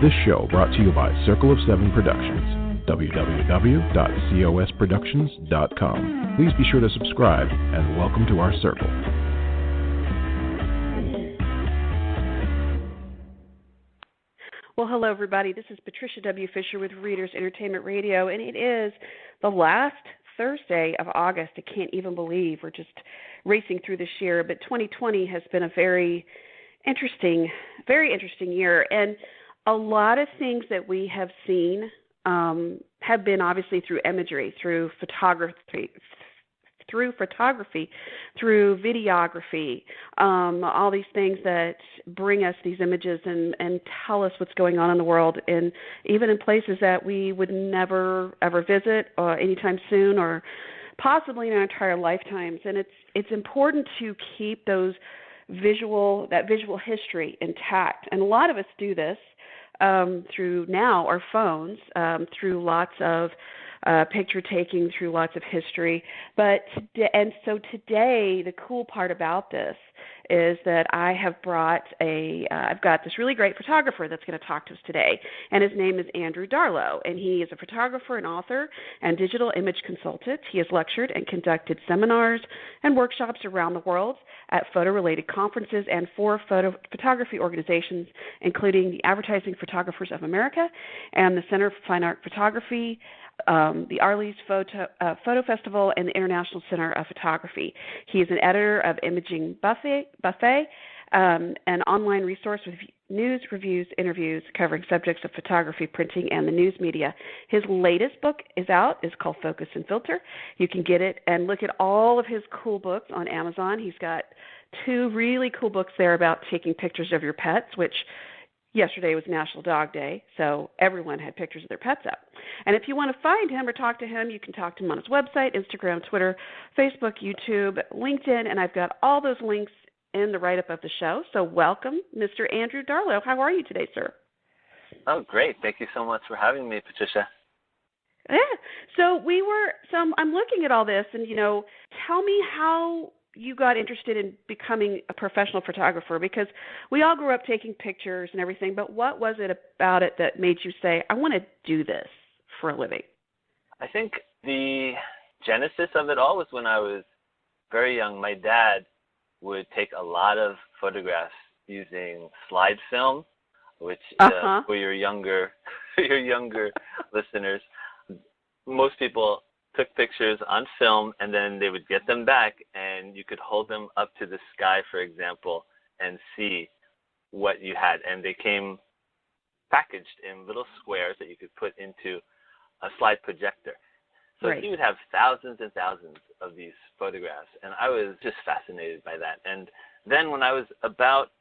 This show brought to you by Circle of Seven Productions, www.cosproductions.com. Please be sure to subscribe and welcome to our circle. Well, hello, everybody. This is Patricia W. Fisher with Readers Entertainment Radio, and it is the last Thursday of August. I can't even believe we're just racing through this year, but 2020 has been a very interesting year, and a lot of things that we have seen have been obviously through imagery, through photography, through videography, all these things that bring us these images and tell us what's going on in the world, and even in places that we would never ever visit anytime soon, or possibly in our entire lifetimes. And it's important to keep that visual history intact. And a lot of us do this through now our phones, through lots of picture taking, through lots of history. So today, the cool part about this is that I've got this really great photographer that's going to talk to us today, and his name is Andrew Darlow, and he is a photographer and author and digital image consultant. He has lectured and conducted seminars and workshops around the world at photo-related conferences and for photography organizations, including the Advertising Photographers of America and the Center for Fine Art Photography, the Arles Photo Festival, and the International Center of Photography. He is an editor of Imaging Buffet, an online resource with news, reviews, interviews covering subjects of photography, printing, and the news media. His latest book is called Focus and Filter. You can get it and look at all of his cool books on Amazon. He's got 2 really cool books there about taking pictures of your pets, which yesterday was National Dog Day, so everyone had pictures of their pets up. And if you want to find him or talk to him, you can talk to him on his website, Instagram, Twitter, Facebook, YouTube, LinkedIn, and I've got all those links in the write-up of the show. So welcome, Mr. Andrew Darlow. How are you today, sir? Oh, great. Thank you so much for having me, Patricia. Yeah. So I'm looking at all this, and, tell me how you got interested in becoming a professional photographer, because we all grew up taking pictures and everything, but what was it about it that made you say, I want to do this for a living? I think the genesis of it all was when I was very young. My dad would take a lot of photographs using slide film, which for your younger listeners, most people took pictures on film and then they would get them back and you could hold them up to the sky, for example, and see what you had. And they came packaged in little squares that you could put into a slide projector. So He would have thousands and thousands of these photographs, and I was just fascinated by that. And then when I was about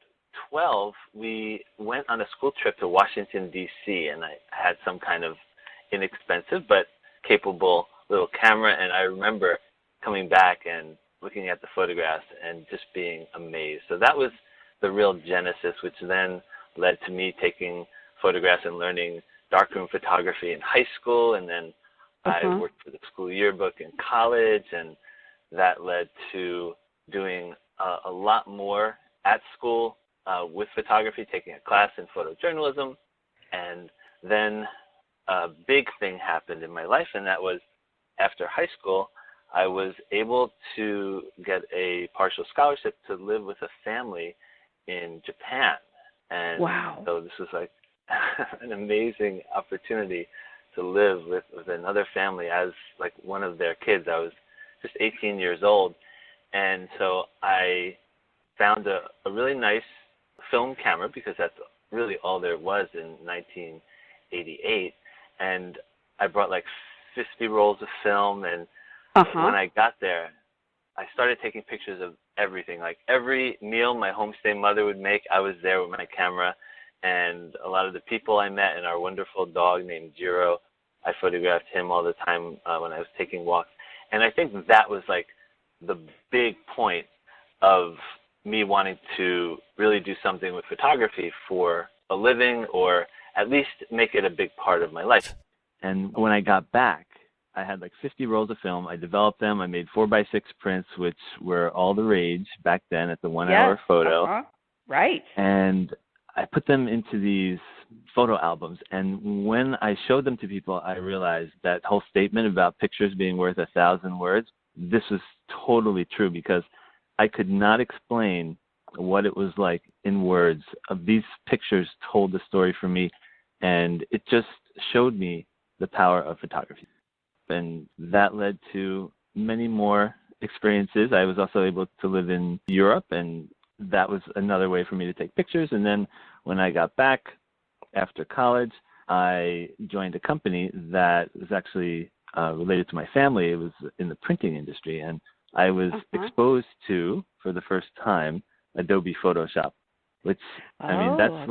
12, we went on a school trip to Washington, D.C., and I had some kind of inexpensive but capable little camera, and I remember coming back and looking at the photographs and just being amazed. So that was the real genesis, which then led to me taking photographs and learning darkroom photography in high school, and then I worked for the school yearbook in college, and that led to doing a lot more at school with photography, taking a class in photojournalism. And then a big thing happened in my life, and that was after high school, I was able to get a partial scholarship to live with a family in Japan. And so this was like an amazing opportunity to live with another family as like one of their kids. I was just 18 years old. And so I found a really nice film camera, because that's really all there was in 1988. And I brought like 50 rolls of film, and when I got there, I started taking pictures of everything. Like every meal my homestay mother would make, I was there with my camera, and a lot of the people I met, and our wonderful dog named Jiro, I photographed him all the time when I was taking walks. And I think that was like the big point of me wanting to really do something with photography for a living, or at least make it a big part of my life. And when I got back, I had like 50 rolls of film. I developed them. I made 4x6 prints, which were all the rage back then at the 1 hour photo. Right. And I put them into these photo albums. And when I showed them to people, I realized that whole statement about pictures being worth 1,000 words, this was totally true, because I could not explain what it was like in words. These pictures told the story for me, and it just showed me the power of photography. And that led to many more experiences. I was also able to live in Europe, and that was another way for me to take pictures. And then when I got back after college, I joined a company that was actually related to my family. It was in the printing industry, and I was exposed to, for the first time, Adobe Photoshop, which, that's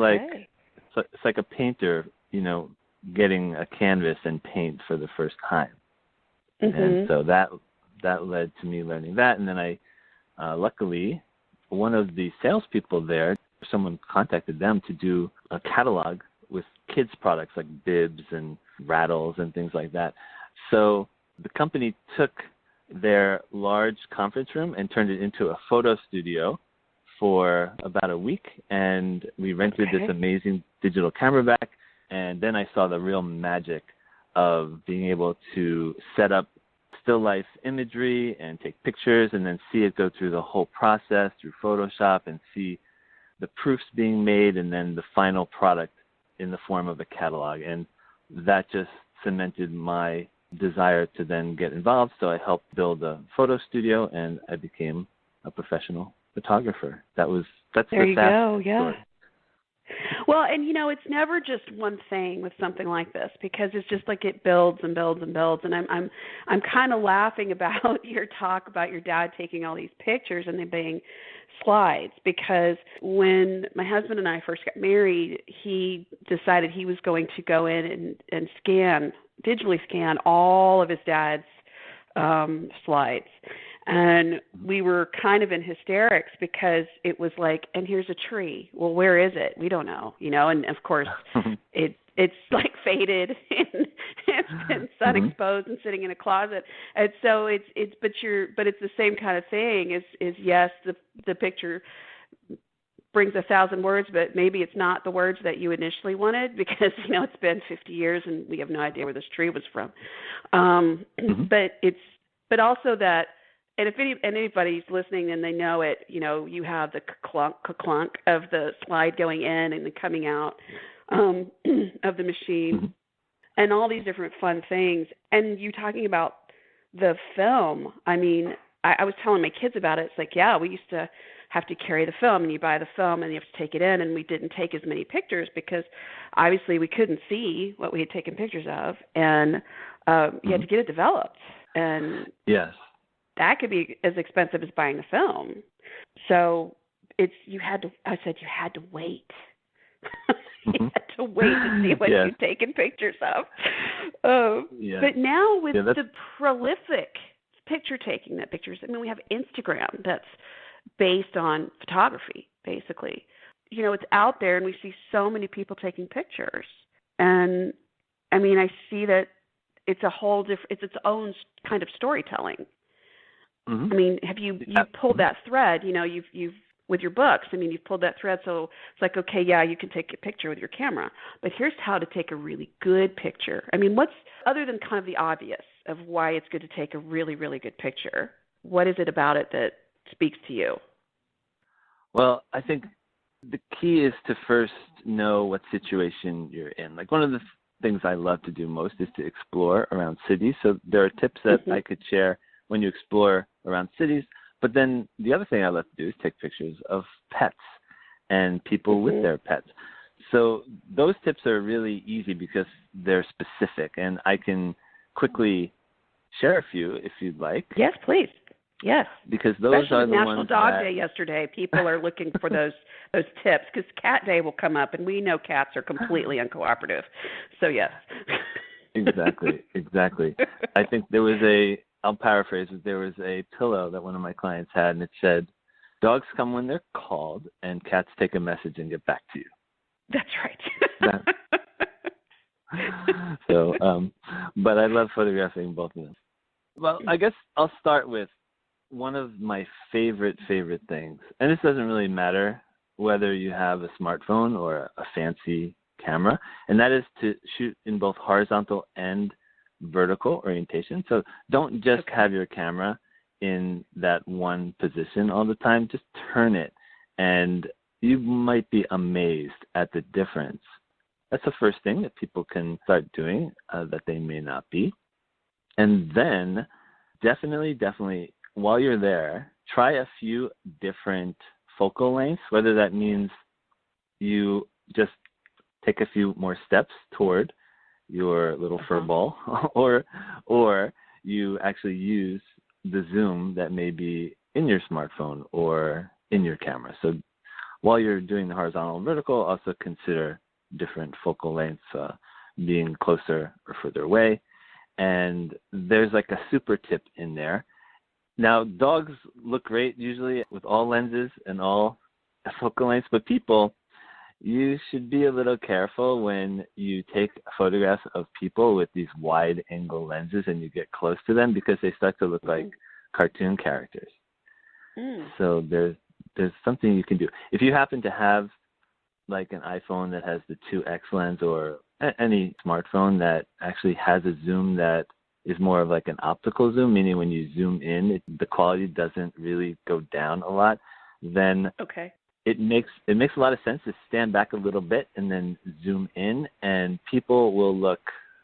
it's like a painter, getting a canvas and paint for the first time. And so that led to me learning that. And then I, luckily, one of the salespeople there, someone contacted them to do a catalog with kids' products like bibs and rattles and things like that. So the company took their large conference room and turned it into a photo studio for about a week, and we rented this amazing digital camera back. And then I saw the real magic of being able to set up still life imagery and take pictures and then see it go through the whole process through Photoshop and see the proofs being made and then the final product in the form of a catalog. And that just cemented my desire to then get involved. So I helped build a photo studio, and I became a professional photographer. That's there the you go, yeah. story. Well, and it's never just one thing with something like this, because it's just like it builds and builds and builds. And I'm kind of laughing about your talk about your dad taking all these pictures and them being slides, because when my husband and I first got married, he decided he was going to go in and digitally scan all of his dad's slides. And we were kind of in hysterics, because it was like, and here's a tree. Well, where is it? We don't know, and of course it's like faded and it's been sun exposed and sitting in a closet. And so it's the same kind of thing is yes, the picture brings 1,000 words, but maybe it's not the words that you initially wanted, because, it's been 50 years and we have no idea where this tree was from. But also that, and if anybody's listening and they know it, you have the clunk of the slide going in and then coming out of the machine, and all these different fun things. And you talking about the film, I was telling my kids about it. It's like, yeah, we used to have to carry the film, and you buy the film and you have to take it in, and we didn't take as many pictures because obviously we couldn't see what we had taken pictures of, and you had to get it developed. And yes, that could be as expensive as buying the film. So you had to wait. You had to wait to see what you'd taken pictures of. But now with the prolific picture taking we have Instagram that's based on photography, basically. It's out there, and we see so many people taking pictures. And I see that it's it's its own kind of storytelling. Have you pulled that thread? You've with your books. You've pulled that thread. So it's like, okay, yeah, you can take a picture with your camera, but here's how to take a really good picture. What's other than kind of the obvious of why it's good to take a really, really good picture? What is it about it that speaks to you? Well, I think the key is to first know what situation you're in. Like, one of the things I love to do most is to explore around cities. So there are tips that I could share when you explore around cities. But then the other thing I love to do is take pictures of pets and people with their pets. So those tips are really easy because they're specific, and I can quickly share a few if you'd like. Yes, please. Yes. Because those Especially are the National ones Dog that... Day yesterday. People are looking for those tips, because Cat Day will come up, and we know cats are completely uncooperative. So yes. Exactly. I think I'll paraphrase it, there was a pillow that one of my clients had, and it said, "Dogs come when they're called, and cats take a message and get back to you." That's right. So, but I love photographing both of them. Well, I guess I'll start with one of my favorite things, and this doesn't really matter whether you have a smartphone or a fancy camera, and that is to shoot in both horizontal and vertical orientation. So don't just have your camera in that one position all the time. Just turn it, and you might be amazed at the difference. That's the first thing that people can start doing that they may not be. And then definitely, while you're there, try a few different focal lengths, whether that means you just take a few more steps toward your little fur ball, or you actually use the zoom that may be in your smartphone or in your camera. So while you're doing the horizontal and vertical, also consider different focal lengths, being closer or further away. And there's like a super tip in there. Now, dogs look great usually with all lenses and all focal lengths, but people, you should be a little careful when you take photographs of people with these wide angle lenses and you get close to them, because they start to look like cartoon characters. So there's something you can do. If you happen to have like an iPhone that has the 2X lens, or any smartphone that actually has a zoom that is more of like an optical zoom, meaning when you zoom in, the quality doesn't really go down a lot, then it makes a lot of sense to stand back a little bit and then zoom in, and people will look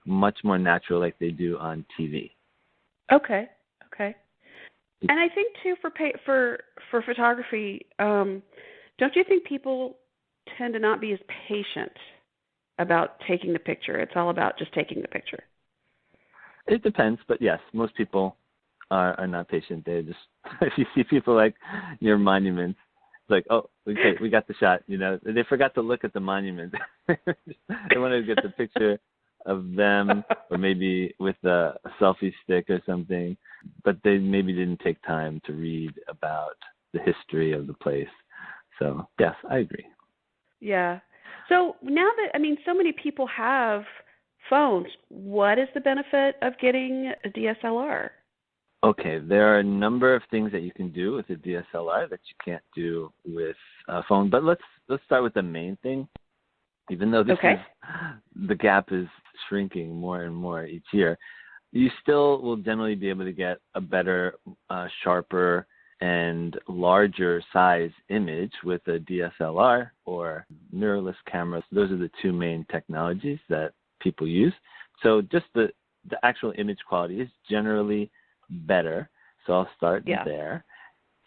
much more natural like they do on TV. Okay. And I think too for photography, don't you think people tend to not be as patient about taking the picture? It's all about just taking the picture. It depends, but yes, most people are not patient. They just, if you see people like near monuments, it's like, oh, okay, we got the shot. You know, they forgot to look at the monument. They wanted to get the picture of them, or maybe with a selfie stick or something, but they maybe didn't take time to read about the history of the place. So yes, I agree. Yeah. So now that, so many people have phones, what is the benefit of getting a DSLR? Okay, there are a number of things that you can do with a DSLR that you can't do with a phone, but let's start with the main thing. Even though the gap is shrinking more and more each year, you still will generally be able to get a better, sharper, and larger size image with a DSLR or mirrorless cameras. Those are the two main technologies that people use. So just the actual image quality is generally better. So I'll start there.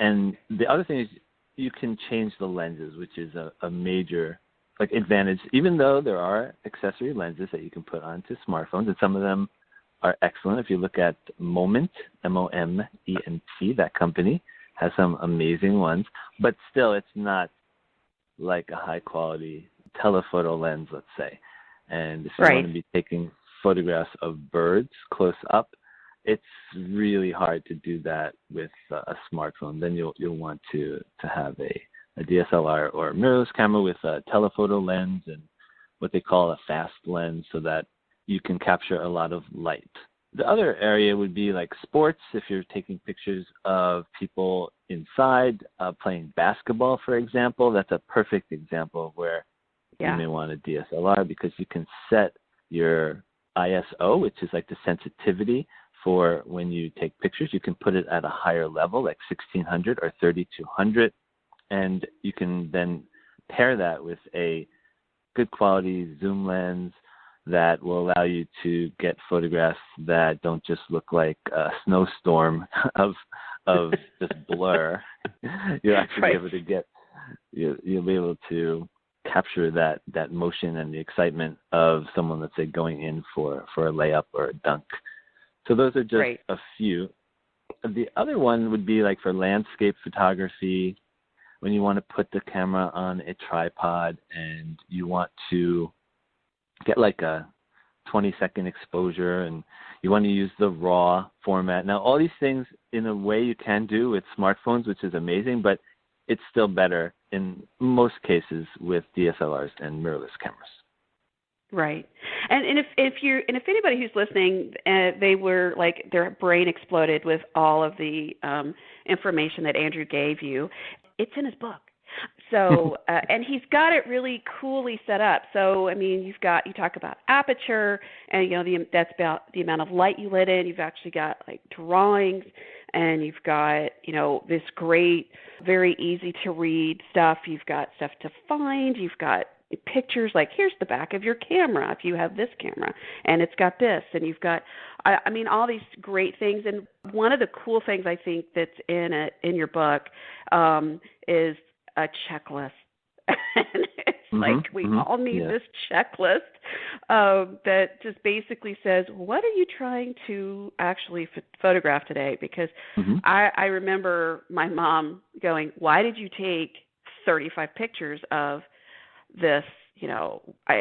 And the other thing is you can change the lenses, which is a major advantage, even though there are accessory lenses that you can put onto smartphones, and some of them are excellent. If you look at Moment, Moment, that company has some amazing ones, but still it's not like a high quality telephoto lens, let's say. And if you want to be taking photographs of birds close up, it's really hard to do that with a smartphone. Then you'll want to have a DSLR or a mirrorless camera with a telephoto lens and what they call a fast lens, so that you can capture a lot of light. The other area would be like sports. If you're taking pictures of people inside playing basketball, for example, that's a perfect example of where you may want a DSLR, because you can set your ISO, which is like the sensitivity for when you take pictures. You can put it at a higher level, like 1600 or 3200, and you can then pair that with a good quality zoom lens that will allow you to get photographs that don't just look like a snowstorm of just blur. You'll actually be able to get, you'll be able to capture that motion and the excitement of someone, let's say, going in for a layup or a dunk. So those are just a few. The other one would be like for landscape photography, when you want to put the camera on a tripod and you want to get like a 20-second exposure and you want to use the RAW format. Now, all these things in a way you can do with smartphones, which is amazing, but it's still better in most cases with DSLRs and mirrorless cameras. Right. And if anybody who's listening, they were like, their brain exploded with all of the information that Andrew gave you, it's in his book. So, and he's got it really coolly set up. So, I mean, you talk about aperture, and that's about the amount of light you let in. You've actually got like drawings, and you've got this great, very easy to read stuff. You've got stuff to find. You've got pictures like, here's the back of your camera if you have this camera, and it's got this, and you've got, I mean, all these great things. And one of the cool things I think that's in your book is a checklist. And it's like we all need this checklist that just basically says, what are you trying to actually photograph today? Because I remember my mom going, why did you take 35 pictures of this?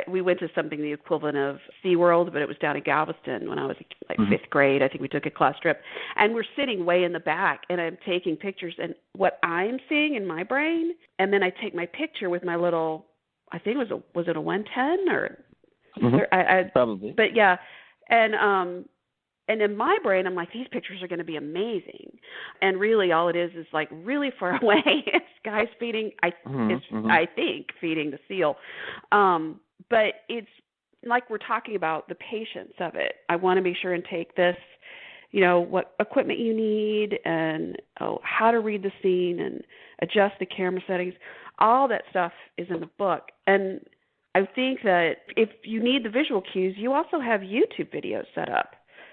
We went to something the equivalent of SeaWorld, but it was down in Galveston when I was like fifth grade. I think we took a class trip, and we're sitting way in the back, and I'm taking pictures, and what I'm seeing in my brain, and then I take my picture with my little, I think was it a 110 or probably, but yeah, and in my brain, I'm like, these pictures are going to be amazing. And really all it is like really far away. It's guys feeding, I think, feeding the seal. But it's like we're talking about the patience of it. I want to be sure and take this, what equipment you need and how to read the scene and adjust the camera settings. All that stuff is in the book. And I think that if you need the visual cues, you also have YouTube videos set up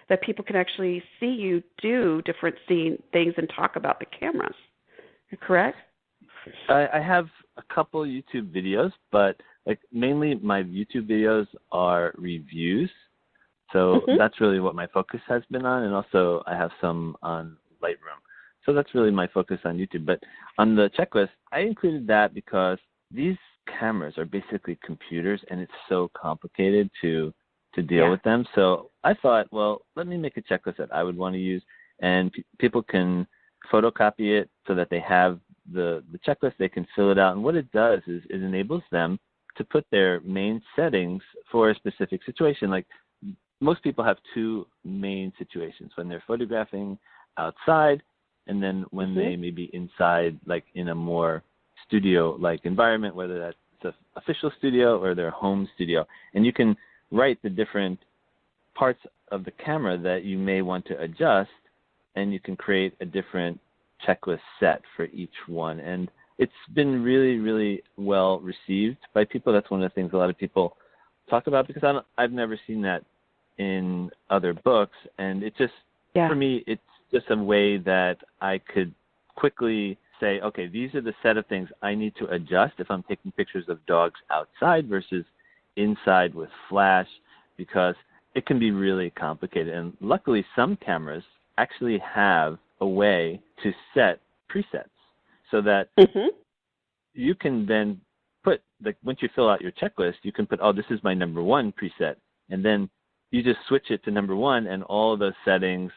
that people can actually see you do different scene things and talk about the cameras. Correct? I have a couple YouTube videos, but like mainly my YouTube videos are reviews. So that's really what my focus has been on, and also I have some on Lightroom. So that's really my focus on YouTube. But on the checklist, I included that because these cameras are basically computers, and it's so complicated to deal with them. So I thought, well, let me make a checklist that I would want to use, and people can photocopy it so that they have the checklist. They can fill it out, and what it does is it enables them to put their main settings for a specific situation. Like most people have two main situations: when they're photographing outside, and then when they may be inside, like in a more studio-like environment, whether that's the official studio or their home studio. And you can write the different parts of the camera that you may want to adjust, and you can create a different checklist set for each one. And it's been really, really well received by people. That's one of the things a lot of people talk about, because I've never seen that in other books. And it just, for me, it's just a way that I could quickly say, okay, these are the set of things I need to adjust if I'm taking pictures of dogs outside versus inside with flash, because it can be really complicated. And luckily some cameras actually have a way to set presets so that you can then put, like, once you fill out your checklist, you can put, this is my number one preset, and then you just switch it to number one, and all of those settings,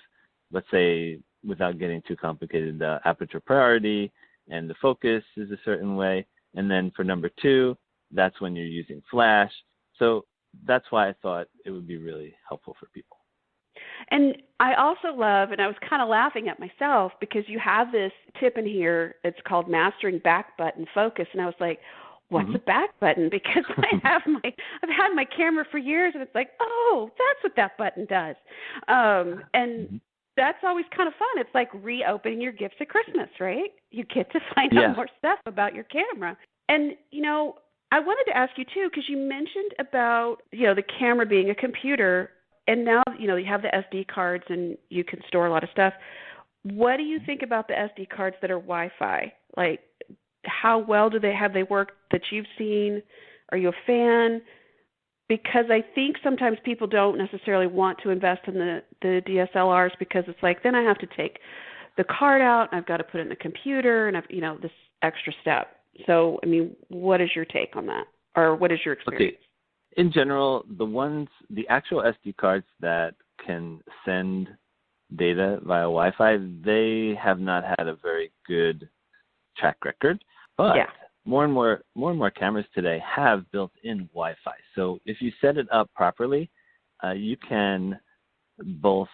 let's say, without getting too complicated, the aperture priority and the focus is a certain way, and then for number two, that's when you're using flash. So that's why I thought it would be really helpful for people. And I also love, and I was kind of laughing at myself, because you have this tip in here, it's called Mastering Back Button Focus, and I was like, what's a back button? Because I've had my camera for years, and it's like, that's what that button does. And that's always kind of fun. It's like reopening your gifts at Christmas, right? You get to find out more stuff about your camera. And, I wanted to ask you, too, because you mentioned about, the camera being a computer, and now, you have the SD cards and you can store a lot of stuff. What do you think about the SD cards that are Wi-Fi? Like, how well have they worked that you've seen? Are you a fan? Because I think sometimes people don't necessarily want to invest in the DSLRs, because it's like, then I have to take the card out and I've got to put it in the computer, and I've, this extra step. So, I mean, what is your take on that, or what is your experience? Okay. In general, the actual SD cards that can send data via Wi-Fi, they have not had a very good track record. But more and more cameras today have built-in Wi-Fi. So if you set it up properly, you can both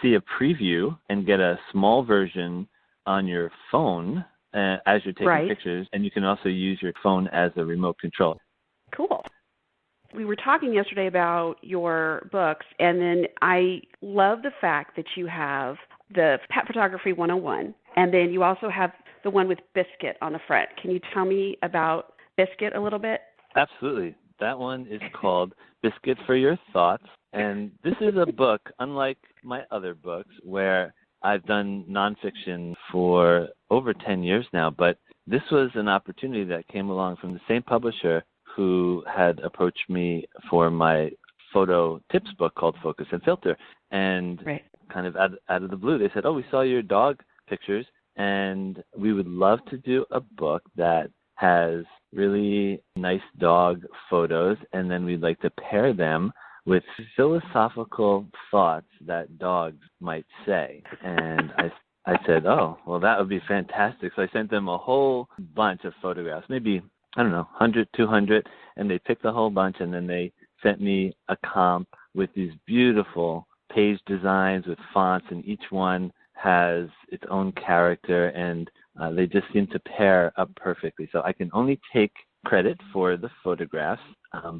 see a preview and get a small version on your phone as you're taking Right. pictures, and you can also use your phone as a remote control. Cool. We were talking yesterday about your books, and then I love the fact that you have the Pet Photography 101, and then you also have the one with Biscuit on the front. Can you tell me about Biscuit a little bit? Absolutely. That one is called Biscuit for Your Thoughts. And this is a book, unlike my other books, where I've done nonfiction for over 10 years now. But this was an opportunity that came along from the same publisher who had approached me for my photo tips book called Focus and Filter. And Right. kind of out of the blue, they said, "Oh, we saw your dog pictures, and we would love to do a book that has really nice dog photos, and then we'd like to pair them with philosophical thoughts that dogs might say." And I said, "Oh, well, that would be fantastic." So I sent them a whole bunch of photographs, maybe, I don't know, 100, 200, and they picked a whole bunch, and then they sent me a comp with these beautiful page designs with fonts, and each one has its own character, and they just seem to pair up perfectly. So I can only take credit for the photographs,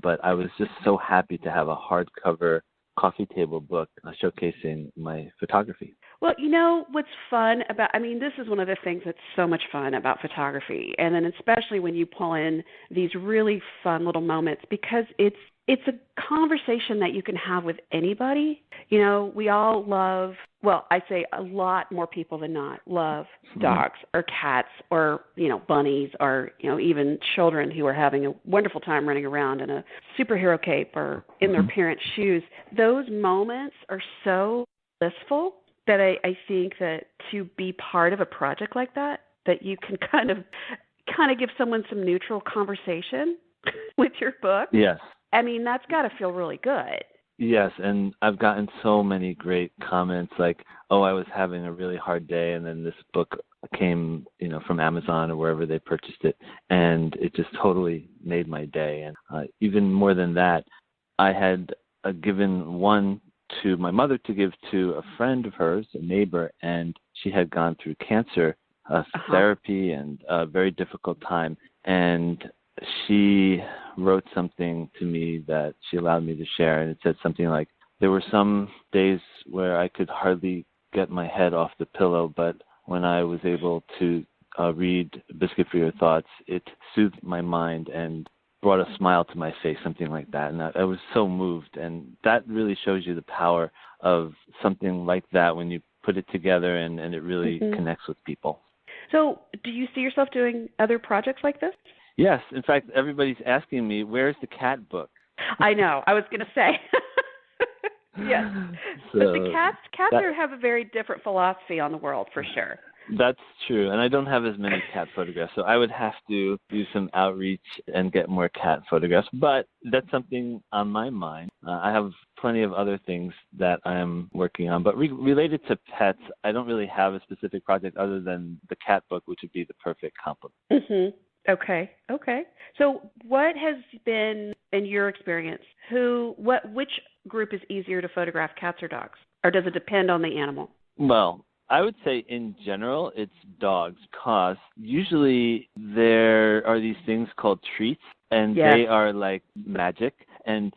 but I was just so happy to have a hardcover coffee table book showcasing my photography. Well, you know what's fun about, this is one of the things that's so much fun about photography, and then especially when you pull in these really fun little moments, because it's a conversation that you can have with anybody. You know, we all love, well, I say a lot more people than not love dogs or cats or, bunnies or, even children who are having a wonderful time running around in a superhero cape or in their parents' shoes. Those moments are so blissful that I think that to be part of a project like that you can kind of give someone some neutral conversation with your book. Yes. That's got to feel really good. Yes, and I've gotten so many great comments like, "Oh, I was having a really hard day, and then this book came, from Amazon or wherever they purchased it, and it just totally made my day." And even more than that, I had given one to my mother to give to a friend of hers, a neighbor, and she had gone through cancer therapy and a very difficult time, and she wrote something to me that she allowed me to share, and it said something like, "There were some days where I could hardly get my head off the pillow, but when I was able to read Biscuit for Your Thoughts, it soothed my mind and brought a smile to my face," something like that. And I was so moved, and that really shows you the power of something like that when you put it together and it really connects with people. So do you see yourself doing other projects like this? Yes. In fact, everybody's asking me, "Where's the cat book?" I know. I was going to say. Yes. So but the cats have a very different philosophy on the world, for sure. That's true. And I don't have as many cat photographs, so I would have to do some outreach and get more cat photographs. But that's something on my mind. I have plenty of other things that I'm working on. But related to pets, I don't really have a specific project other than the cat book, which would be the perfect complement. Mm-hmm. Okay. So what has been, in your experience, which group is easier to photograph, cats or dogs? Or does it depend on the animal? Well, I would say in general it's dogs, because usually there are these things called treats, and they are like magic. And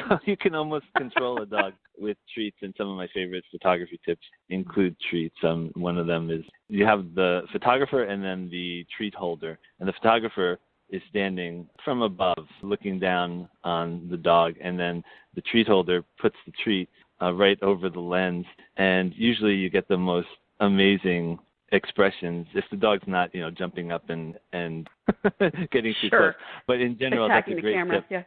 so you can almost control a dog with treats, and some of my favorite photography tips include treats. One of them is you have the photographer and then the treat holder, and the photographer is standing from above looking down on the dog, and then the treat holder puts the treat right over the lens, and usually you get the most amazing expressions if the dog's not, jumping up and getting too close. But in general, attacking that's a great tip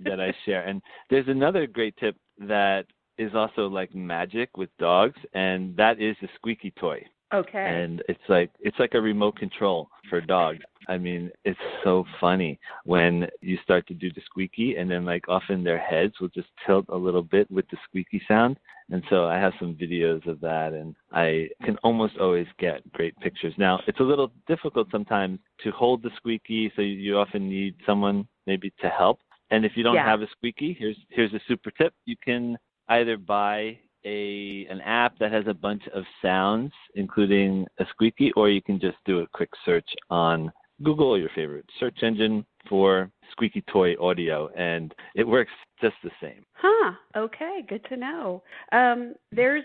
that I share. And there's another great tip that is also like magic with dogs, and that is the squeaky toy. Okay. And it's like a remote control for dogs. It's so funny when you start to do the squeaky, and then often their heads will just tilt a little bit with the squeaky sound. And so I have some videos of that, and I can almost always get great pictures. Now, it's a little difficult sometimes to hold the squeaky, so you often need someone maybe to help. And if you don't have a squeaky, here's a super tip. You can either buy an app that has a bunch of sounds, including a squeaky, or you can just do a quick search on Google or your favorite search engine for squeaky toy audio, and it works just the same. Huh. Okay. Good to know. There's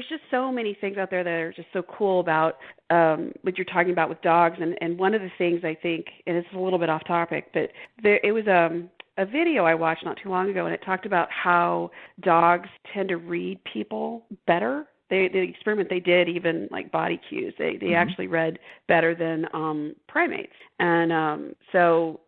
just so many things out there that are just so cool about what you're talking about with dogs. And one of the things I think, and it's a little bit off topic, but it was a video I watched not too long ago, and it talked about how dogs tend to read people better. The experiment they did, even like body cues, they actually read better than primates, and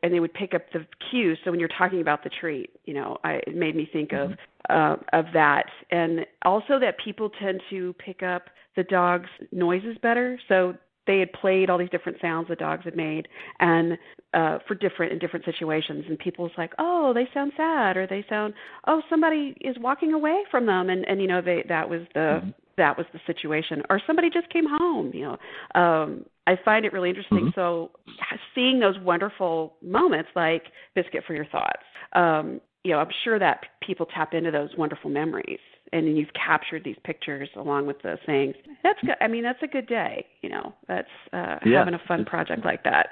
they would pick up the cues. So when you're talking about the treat, it made me think of that, and also that people tend to pick up the dog's noises better. So they had played all these different sounds the dogs had made, and in different situations, and people was like, oh, they sound sad, or they sound, oh, somebody is walking away from them, and that was the situation, or somebody just came home. I find it really interesting. So seeing those wonderful moments, like Biscuit for Your Thoughts, I'm sure that people tap into those wonderful memories, and then you've captured these pictures along with the sayings. That's good. I mean, that's a good day. That's having a fun project like that.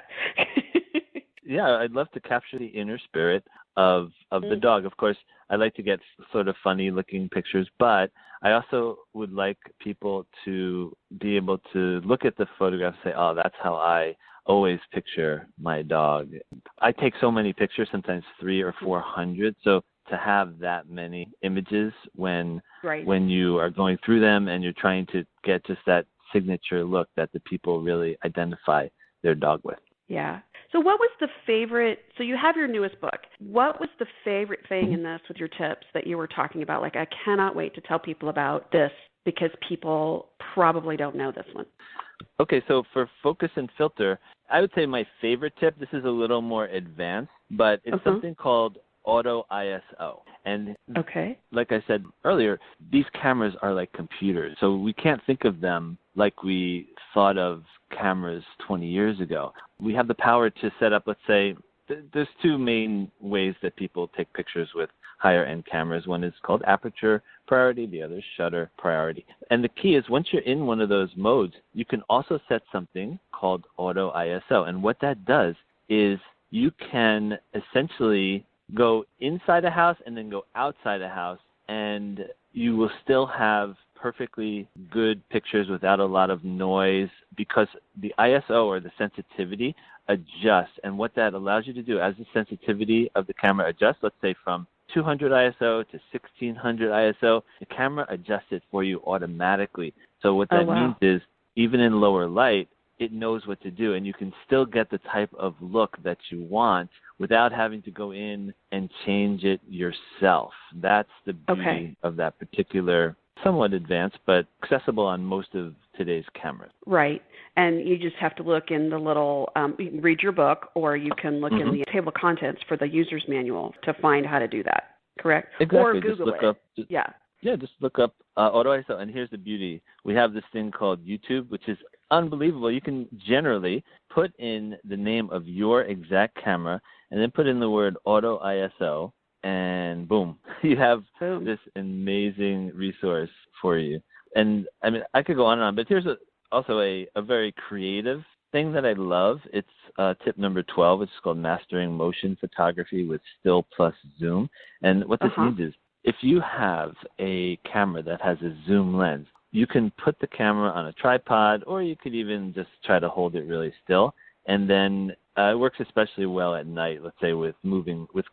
Yeah, I'd love to capture the inner spirit of the dog. Of course, I like to get sort of funny looking pictures, but I also would like people to be able to look at the photograph and say, oh, that's how I always picture my dog. I take so many pictures, sometimes 300 or 400. So to have that many images when you are going through them and you're trying to get just that signature look that the people really identify their dog with. Yeah. So what was the favorite, so you have your newest book. What was the favorite thing in this with your tips that you were talking about? Like, I cannot wait to tell people about this because people probably don't know this one. Okay, so for focus and filter, I would say my favorite tip, this is a little more advanced, but it's something called Auto ISO. And like I said earlier, these cameras are like computers. So we can't think of them like we thought of cameras 20 years ago. We have the power to set up, let's say, there's two main ways that people take pictures with higher end cameras. One is called aperture priority, the other is shutter priority. And the key is once you're in one of those modes, you can also set something called Auto ISO. And what that does is you can essentially go inside a house and then go outside a house, and you will still have perfectly good pictures without a lot of noise because the ISO, or the sensitivity, adjusts. And what that allows you to do, as the sensitivity of the camera adjusts, let's say from 200 ISO to 1600 ISO, the camera adjusts it for you automatically. So what that means is even in lower light, it knows what to do, and you can still get the type of look that you want without having to go in and change it yourself. That's the beauty of that particular, somewhat advanced, but accessible on most of today's cameras. Right. And you just have to look in the little, you can read your book, or you can look in the table of contents for the user's manual to find how to do that, correct? Exactly. Or Google it. Just look up Auto ISO. And here's the beauty. We have this thing called YouTube, which is unbelievable. You can generally put in the name of your exact camera and then put in the word Auto ISO, and boom, you have this amazing resource for you. And I mean, I could go on and on, but here's also a very creative thing that I love. It's tip number 12. It's called Mastering Motion Photography with Still plus Zoom. And what this means is if you have a camera that has a zoom lens, you can put the camera on a tripod, or you could even just try to hold it really still. And then it works especially well at night, let's say with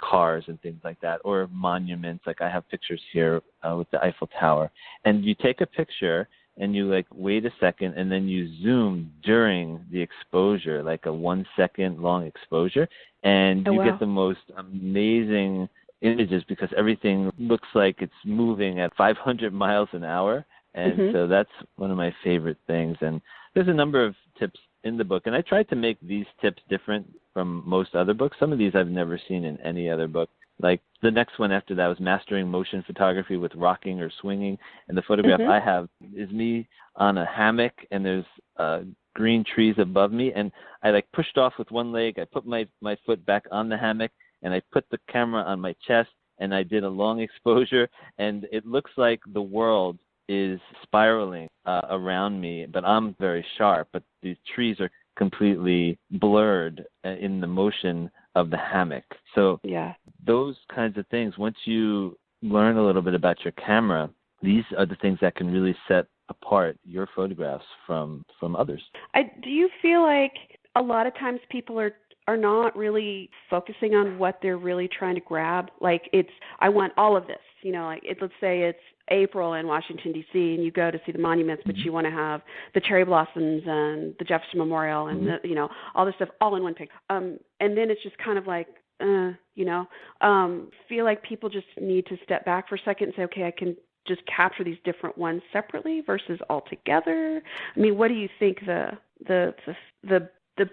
cars and things like that, or monuments. Like I have pictures here with the Eiffel Tower. And you take a picture and you wait a second, and then you zoom during the exposure, like a 1 second long exposure. And you get the most amazing images because everything looks like it's moving at 500 miles an hour. And so that's one of my favorite things. And there's a number of tips in the book. And I tried to make these tips different from most other books. Some of these I've never seen in any other book. Like the next one after that was Mastering Motion Photography with Rocking or Swinging. And the photograph I have is me on a hammock, and there's green trees above me. And I pushed off with one leg. I put my foot back on the hammock, and I put the camera on my chest. and I did a long exposure, and it looks like the world is spiraling around me, but I'm very sharp, but these trees are completely blurred in the motion of the hammock. So those kinds of things, once you learn a little bit about your camera, these are the things that can really set apart your photographs from others. Do you feel like a lot of times people are not really focusing on what they're really trying to grab? Like I want all of this, like let's say it's April in Washington, D.C., and you go to see the monuments, but you want to have the cherry blossoms and the Jefferson Memorial and, all this stuff all in one picture. And then it's just kind of like, feel like people just need to step back for a second and say, okay, I can just capture these different ones separately versus all together. I mean, what do you think the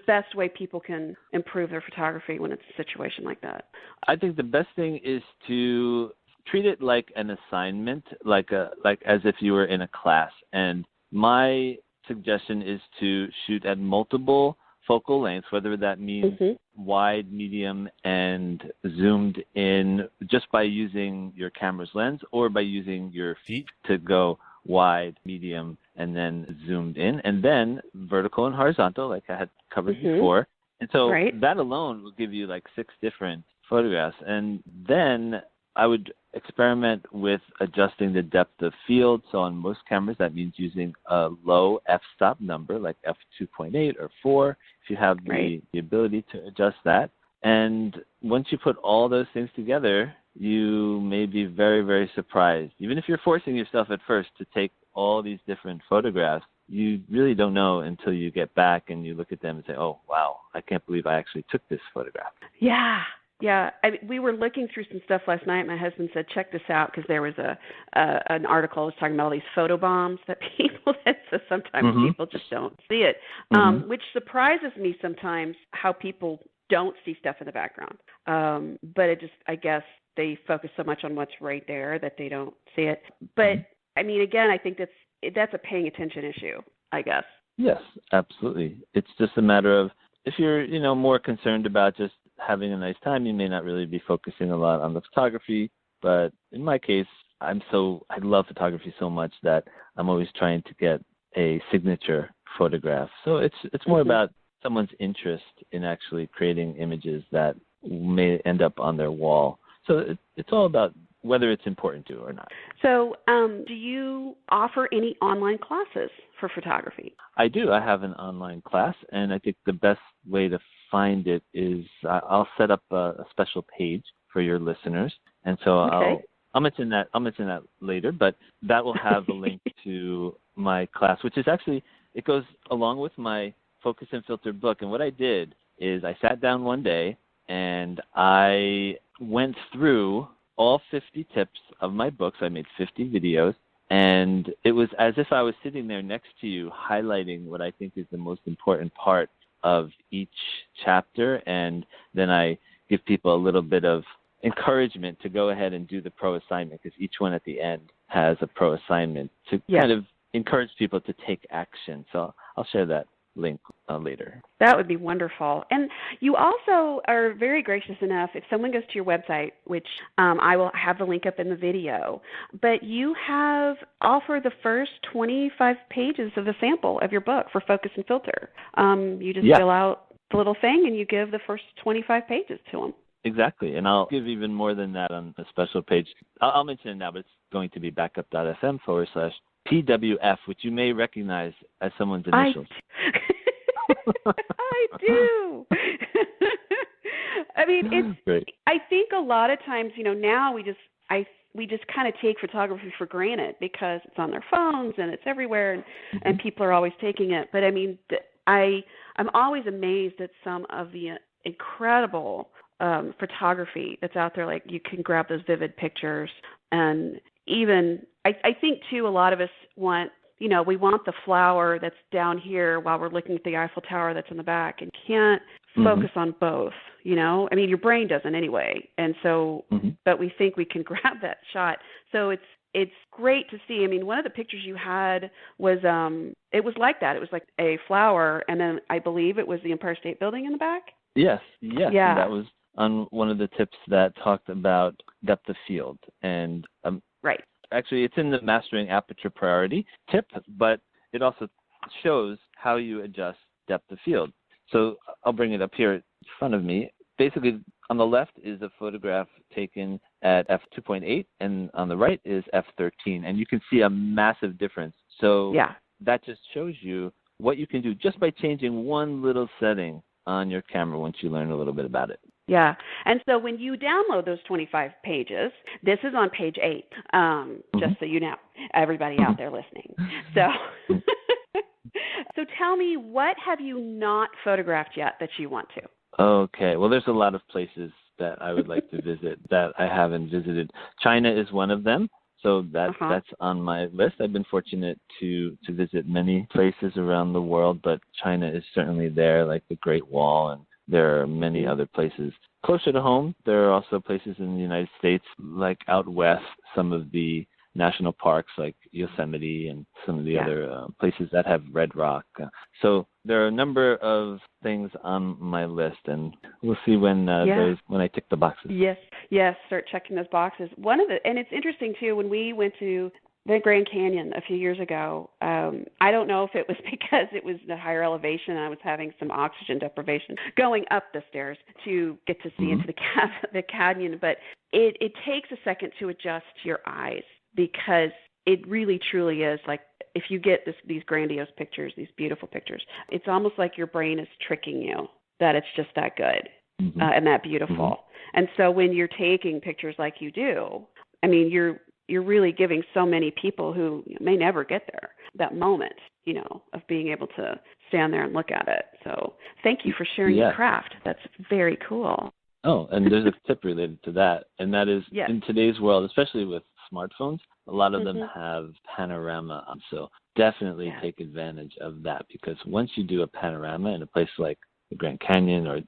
best way people can improve their photography when it's a situation like that? I think the best thing is to treat it like an assignment, like as if you were in a class. And my suggestion is to shoot at multiple focal lengths, whether that means wide, medium, and zoomed in just by using your camera's lens or by using your feet to go wide, medium, and then zoomed in, and then vertical and horizontal, like I had covered before. And so that alone will give you like 6 different photographs. And then I would experiment with adjusting the depth of field. So on most cameras, that means using a low f-stop number, like f2.8 or 4, if you have the ability to adjust that. And once you put all those things together, you may be very, very surprised. Even if you're forcing yourself at first to take all these different photographs, you really don't know until you get back and you look at them and say, oh, wow, I can't believe I actually took this photograph. Yeah. We were looking through some stuff last night. My husband said, check this out, because there was an article that was talking about all these photo bombs that people did. So sometimes people just don't see it, which surprises me sometimes, how people don't see stuff in the background. But it just, I guess they focus so much on what's right there that they don't see it. But I mean, again, I think that's a paying attention issue, I guess. Yes, absolutely. It's just a matter of, if you're, more concerned about just having a nice time, you may not really be focusing a lot on the photography. But in my case, I love photography so much that I'm always trying to get a signature photograph. So it's more about someone's interest in actually creating images that may end up on their wall. So it's all about whether it's important to or not. So do you offer any online classes for photography? I do. I have an online class, and I think the best way to find it is I'll set up a special page for your listeners. And so I'll mention that later, but that will have a link to my class, which is actually, it goes along with my Focus and Filter book. And what I did is I sat down one day and I went through all 50 tips of my books. I made 50 videos, and it was as if I was sitting there next to you, highlighting what I think is the most important part of each chapter. And then I give people a little bit of encouragement to go ahead and do the pro assignment, because each one at the end has a pro assignment to kind of encourage people to take action. So I'll share that link later. That would be wonderful. And you also are very gracious enough, if someone goes to your website, which I will have the link up in the video, but you have offered the first 25 pages of a sample of your book for Focus and Filter. You just fill out the little thing and you give the first 25 pages to them. Exactly. And I'll give even more than that on a special page. I'll mention it now, but it's going to be backup.fm/PWF, which you may recognize as someone's initials. I do. I mean, it's great. I think a lot of times, now we just kind of take photography for granted because it's on their phones and it's everywhere, and people are always taking it. But I mean, I'm always amazed at some of the incredible photography that's out there. Like, you can grab those vivid pictures, and even I think too, a lot of us want, we want the flower that's down here while we're looking at the Eiffel Tower that's in the back, and can't focus on both. I mean, your brain doesn't anyway, and so but we think we can grab that shot. So it's great to see. I mean, one of the pictures you had was it was like that. It was like a flower, and then I believe it was the Empire State Building in the back. Yes. Yeah. And that was on one of the tips that talked about depth of field. And right. actually, it's in the Mastering Aperture Priority tip, but it also shows how you adjust depth of field. So I'll bring it up here in front of me. Basically, on the left is a photograph taken at f2.8, and on the right is f13, and you can see a massive difference. So that just shows you what you can do just by changing one little setting on your camera once you learn a little bit about it. Yeah. And so when you download those 25 pages, this is on page 8, just so you know, everybody out there listening. So so tell me, what have you not photographed yet that you want to? Okay. Well, there's a lot of places that I would like to visit that I haven't visited. China is one of them. So that's on my list. I've been fortunate to visit many places around the world, but China is certainly there, like the Great Wall, and there are many other places. Closer to home, there are also places in the United States, like out west, some of the national parks like Yosemite and some of the other places that have red rock. So there are a number of things on my list, and we'll see when I tick the boxes. Yes, start checking those boxes. And it's interesting too, when we went to the Grand Canyon a few years ago, I don't know if it was because it was the higher elevation and I was having some oxygen deprivation going up the stairs to get to see into the canyon, but it takes a second to adjust your eyes, because it really truly is like, if you get these grandiose pictures, these beautiful pictures, it's almost like your brain is tricking you that it's just that good and that beautiful. And so when you're taking pictures like you do, I mean, you're really giving so many people who may never get there that moment, of being able to stand there and look at it. So thank you for sharing your craft. That's very cool. Oh, and there's a tip related to that, and that is in today's world, especially with smartphones, a lot of them have panorama on. So definitely take advantage of that, because once you do a panorama in a place like the Grand Canyon or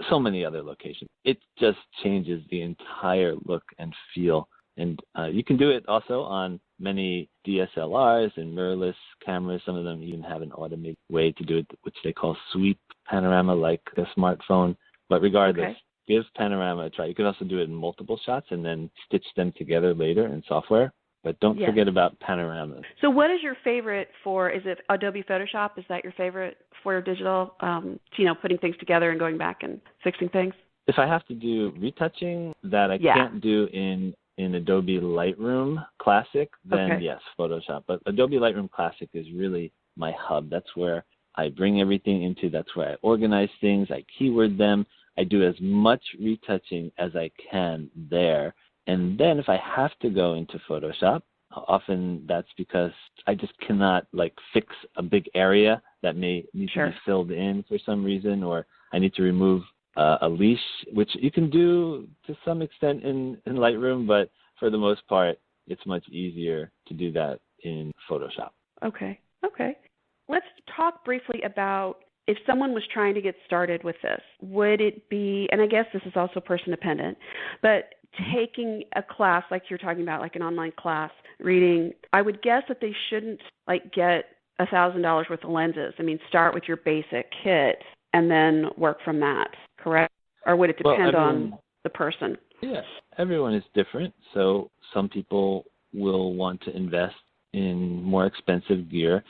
so many other locations, it just changes the entire look and feel. And you can do it also on many DSLRs and mirrorless cameras. Some of them even have an automated way to do it, which they call sweep panorama, like a smartphone. But regardless, give panorama a try. You can also do it in multiple shots and then stitch them together later in software. But don't forget about panoramas. So what is your favorite is it Adobe Photoshop? Is that your favorite for digital, putting things together and going back and fixing things? If I have to do retouching that I can't do in Adobe Lightroom Classic, then yes, Photoshop. But Adobe Lightroom Classic is really my hub. That's where I bring everything into. That's where I organize things. I keyword them. I do as much retouching as I can there. And then if I have to go into Photoshop, often that's because I just cannot fix a big area that may need to be filled in for some reason, or I need to remove a leash, which you can do to some extent in Lightroom, but for the most part, it's much easier to do that in Photoshop. Okay. Let's talk briefly about if someone was trying to get started with this, would it be, and I guess this is also person dependent, but taking a class like you're talking about, like an online class, reading, I would guess that they shouldn't get $1,000 worth of lenses. I mean, start with your basic kit and then work from that, correct? Or would it depend on the person? Yeah, everyone is different. So some people will want to invest in more expensive gear.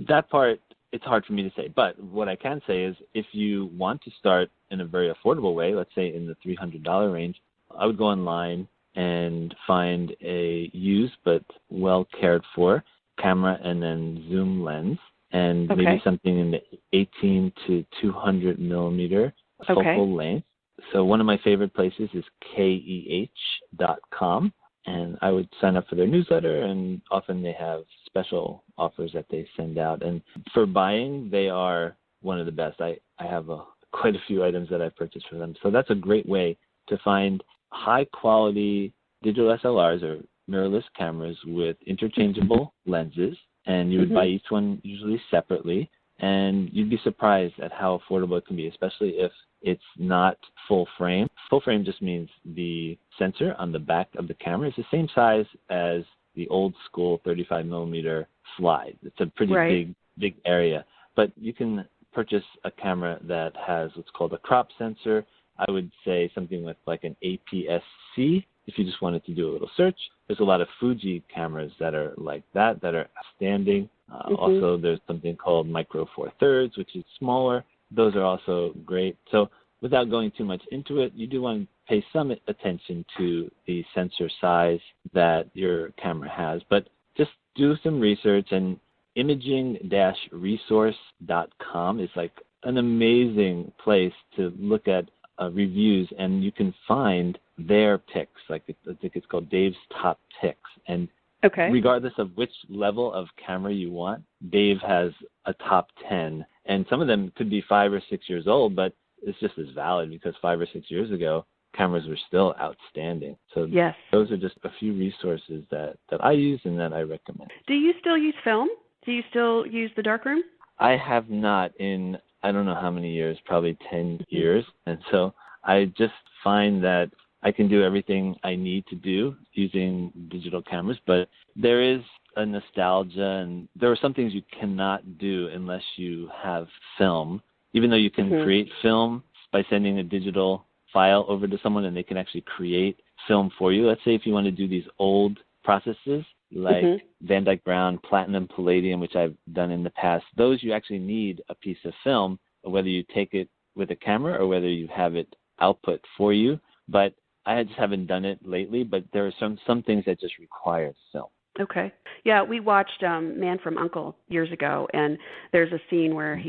That part, it's hard for me to say. But what I can say is if you want to start in a very affordable way, let's say in the $300 range, I would go online and find a used but well cared for camera and then zoom lens, and maybe something in the 18 to 200 millimeter focal length. So one of my favorite places is KEH.com, and I would sign up for their newsletter, and often they have special offers that they send out. And for buying, they are one of the best. I have quite a few items that I've purchased from them. So that's a great way to find high-quality digital SLRs or mirrorless cameras with interchangeable lenses, and you would buy each one usually separately, and you'd be surprised at how affordable it can be, especially if it's not full frame. Full frame just means the sensor on the back of the camera is the same size as the old school 35 millimeter slide. It's a pretty big area, but you can purchase a camera that has what's called a crop sensor. I would say something with an APS-C if you just wanted to do a little search. There's a lot of Fuji cameras that are like that are outstanding. Also, there's something called Micro Four Thirds, which is smaller. Those are also great. So without going too much into it, you do want to pay some attention to the sensor size that your camera has. But just do some research, and imaging-resource.com is like an amazing place to look at reviews, and you can find their picks. Like I think it's called Dave's Top Picks. And regardless of which level of camera you want, Dave has a top 10. And some of them could be 5 or 6 years old, but it's just as valid because 5 or 6 years ago, cameras were still outstanding. So those are just a few resources that I use and that I recommend. Do you still use film? Do you still use the darkroom? I have not in I don't know how many years, probably 10 years. And so I just find that I can do everything I need to do using digital cameras, but there is a nostalgia, and there are some things you cannot do unless you have film, even though you can create film by sending a digital file over to someone and they can actually create film for you. Let's say if you want to do these old processes like Van Dyke Brown, Platinum, Palladium, which I've done in the past, those you actually need a piece of film, whether you take it with a camera or whether you have it output for you. But I just haven't done it lately, but there are some things that just require film. Okay. Yeah, we watched Man from U.N.C.L.E. years ago, and there's a scene where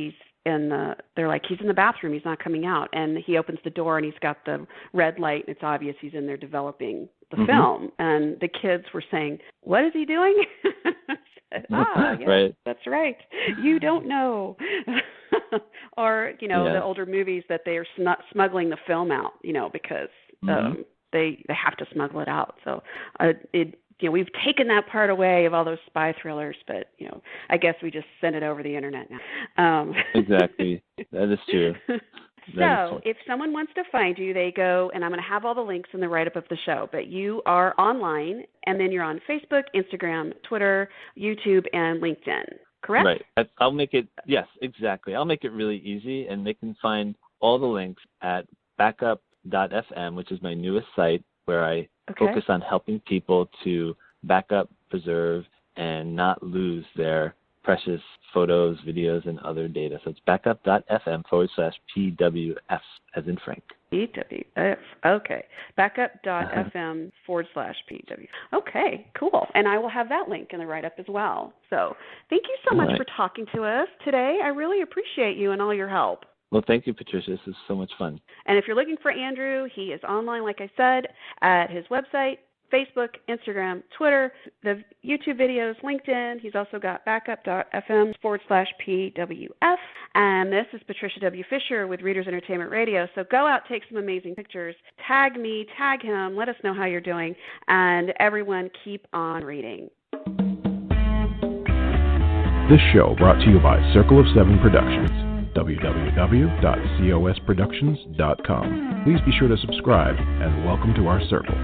they're like, he's in the bathroom, he's not coming out, and he opens the door and he's got the red light, and it's obvious he's in there developing the film, and the kids were saying, what is he doing? I said, yes, right. That's right. You don't know. Or, the older movies that they are smuggling the film out, because they have to smuggle it out. So we've taken that part away of all those spy thrillers, but, I guess we just send it over the internet now. Exactly. That is true. So if someone wants to find you, they go, and I'm going to have all the links in the write-up of the show, but you are online, and then you're on Facebook, Instagram, Twitter, YouTube, and LinkedIn, correct? Right. I'll make it, yes, exactly. I'll make it really easy, and they can find all the links at backup.fm, which is my newest site where I focus on helping people to back up, preserve, and not lose their precious photos, videos, and other data. So it's backup.fm/PWF, as in Frank. PWF, okay. Backup.fm/PWF. Okay, cool. And I will have that link in the write-up as well. So thank you so much for talking to us today. I really appreciate you and all your help. Well, thank you, Patricia. This is so much fun. And if you're looking for Andrew, he is online, like I said, at his website, Facebook, Instagram, Twitter, the YouTube videos, LinkedIn. He's also got backup.fm/PWF. And this is Patricia W. Fisher with Readers Entertainment Radio. So go out, take some amazing pictures, tag me, tag him, let us know how you're doing, and everyone keep on reading. This show brought to you by Circle of Seven Productions. www.cosproductions.com. Please be sure to subscribe and welcome to our circle.